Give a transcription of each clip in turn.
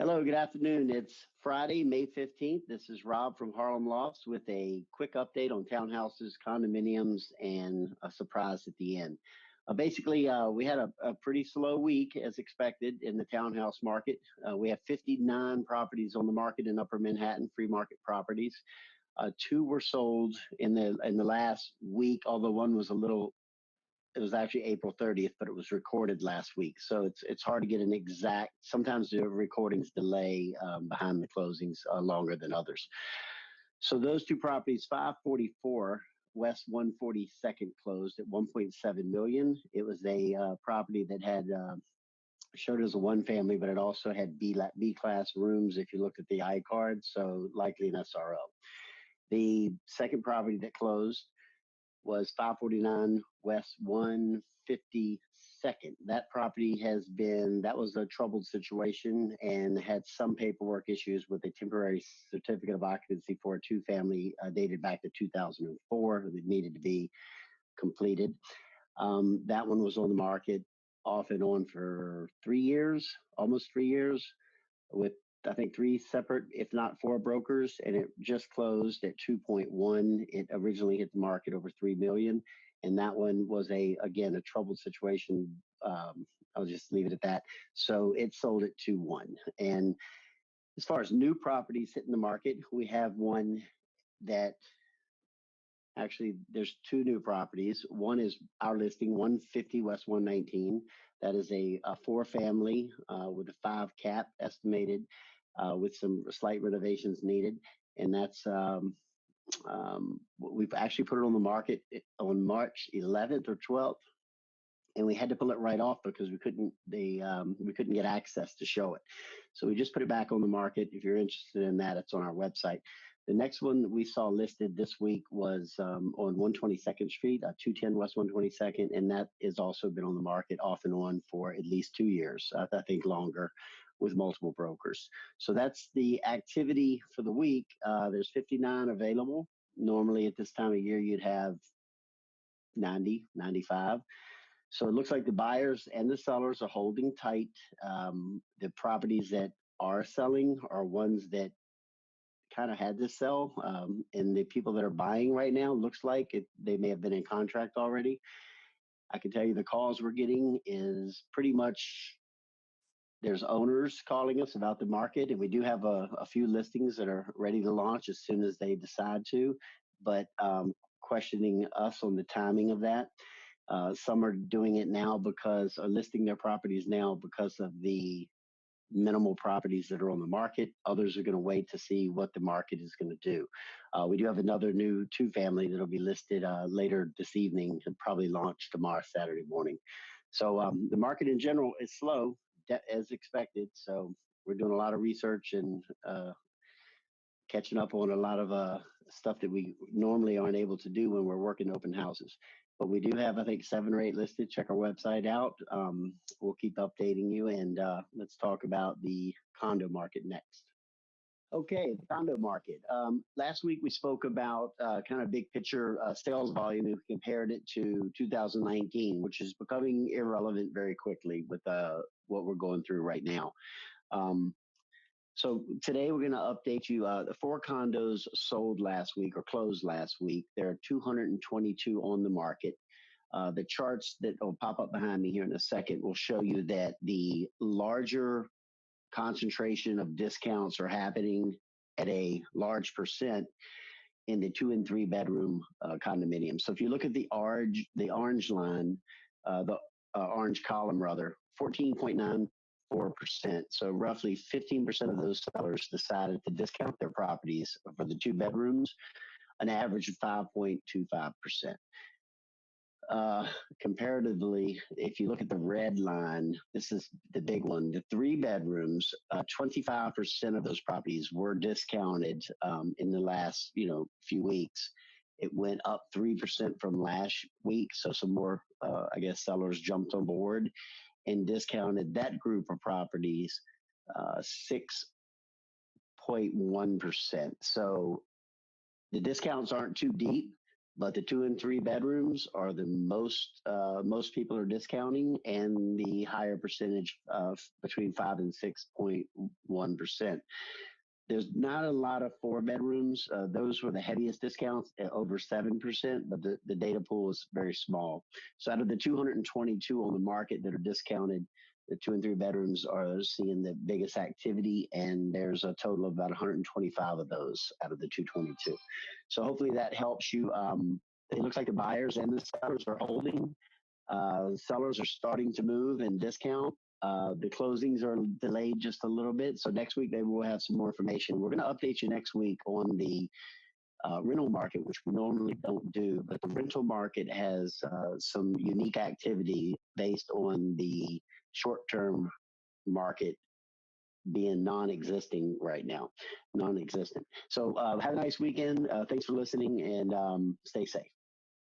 Hello, good afternoon. It's Friday, May 15th. This is Rob from Harlem Lofts with a quick update on townhouses, condominiums, and a surprise at the end. We had a pretty slow week as expected in the townhouse market. We have 59 properties on the market in Upper Manhattan, free market properties. Two were sold in the last week, although one was it was actually April 30th, but it was recorded last week. So it's hard to get an exact, sometimes the recordings delay behind the closings longer than others. So those two properties, 544 West 142nd closed at 1.7 million. It was a property that had showed as a one family, but it also had B class rooms if you looked at the iCard, so likely an SRO. The second property that closed was 549 West 152nd. That property that was a troubled situation and had some paperwork issues with a temporary certificate of occupancy for a two-family dated back to 2004 that needed to be completed. That one was on the market off and on for 3 years, almost 3 years, with I think three separate, if not four brokers, and it just closed at 2.1. It originally hit the market over 3 million. And that one was again, a troubled situation. I'll just leave it at that. So it sold at 2.1. And as far as new properties hitting the market, we have one that actually there's two new properties. One is our listing, 150 West 119. That is a four family with a 5 cap estimated with some slight renovations needed. And that's we've actually put it on the market on March 11th or 12th. And we had to pull it right off because we couldn't get access to show it. So we just put it back on the market. If you're interested in that, it's on our website. The next one that we saw listed this week was on 122nd Street, 210 West 122nd, and that has also been on the market off and on for at least 2 years, I think longer, with multiple brokers. So that's the activity for the week. There's 59 available. Normally at this time of year, you'd have 90, 95. So it looks like the buyers and the sellers are holding tight. The properties that are selling are ones that kind of had to sell, and the people that are buying right now looks like they may have been in contract already. I can tell you the calls we're getting is pretty much there's owners calling us about the market, and we do have a few listings that are ready to launch as soon as they decide to, but questioning us on the timing of that. Some are doing it now are listing their properties now because of the minimal properties that are on the market. Others are going to wait to see what the market is going to do. We do have another new two-family that'll be listed later this evening and probably launch tomorrow, Saturday morning. So the market in general is slow as expected. So we're doing a lot of research and catching up on a lot of stuff that we normally aren't able to do when we're working open houses. But we do have, I think, 7 or 8 listed. Check our website out. We'll keep updating you, and let's talk about the condo market next. Okay, the condo market. Last week we spoke about kind of big picture sales volume and we compared it to 2019, which is becoming irrelevant very quickly with what we're going through right now. So today we're going to update you. The 4 condos sold last week or closed last week. There are 222 on the market. The charts that will pop up behind me here in a second will show you that the larger concentration of discounts are happening at a large percent in the 2 and 3 bedroom condominiums. So if you look at the orange line, the orange column rather, 14.94%. So roughly 15% of those sellers decided to discount their properties for the 2 bedrooms, an average of 5.25%. Comparatively, if you look at the red line, this is the big one, the 3 bedrooms, 25% of those properties were discounted in the last few weeks. It went up 3% from last week. So some more, sellers jumped on board and discounted that group of properties 6.1%. So the discounts aren't too deep. But the 2 and 3 bedrooms are the most people are discounting, and the higher percentage of between 5 and 6.1%. There's not a lot of 4 bedrooms. Those were the heaviest discounts at over 7%, but the data pool is very small. So out of the 222 on the market that are discounted, the 2 and 3 bedrooms are seeing the biggest activity, and there's a total of about 125 of those out of the 222. So hopefully that helps you. It looks like the buyers and the sellers are holding. Sellers are starting to move and discount. The closings are delayed just a little bit. So next week, maybe we'll have some more information. We're going to update you next week on the rental market, which we normally don't do. But the rental market has some unique activity based on the short-term market being non-existing right now, non-existent. So have a nice weekend. Thanks for listening, and stay safe.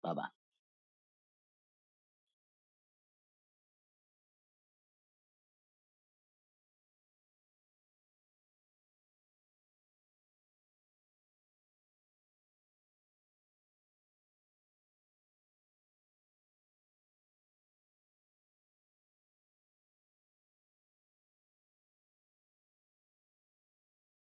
Bye-bye.